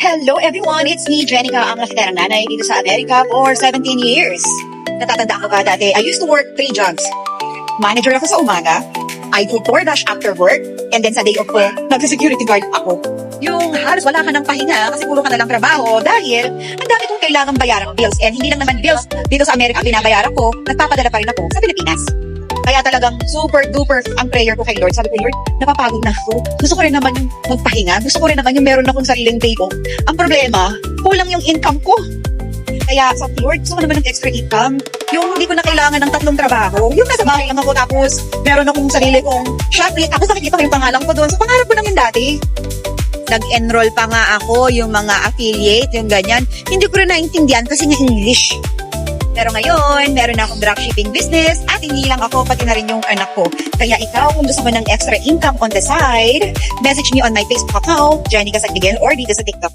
Hello everyone, it's me, Jenica, ang nakiterang nanay dito sa Amerika for 17 years. Natatanda ko ba dati, I used to work 3 jobs. Manager ako sa umaga, I do DoorDash after work, and then sa day off ko, nag-security guard ako. Yung halos wala ka ng pahinga kasi puro ka na lang trabaho dahil ang dami kong kailangang bayaran ng bills. And hindi lang naman bills dito sa Amerika binabayaran ko, nagpapadala pa rin ako sa Pilipinas. Kaya talagang super duper ang prayer ko kay Lord. Sabi ko, Lord, napapagod na ako. Gusto ko rin naman yung magpahinga. Gusto ko rin naman yung meron akong sariling day off. Ang problema, kulang yung income ko. Kaya sa Lord, gusto ko naman ng extra income. Yung hindi ko na kailangan ng 3 trabaho. Yung nasa bahay lang ako tapos meron akong sarili kong Shopee. Tapos nakikita ko yung pangalan ko doon. So pangarap ko lang yun dati. Nag-enroll pa nga ako, yung mga affiliate, yung ganyan. Hindi ko rin naintindihan kasi nga English. Pero ngayon, meron na akong dropshipping business at hindi lang ako, pati na rin yung anak ko. Kaya ikaw, kung gusto mo ng extra income on the side, message me on my Facebook account, Jenica San Miguel, or dito sa TikTok.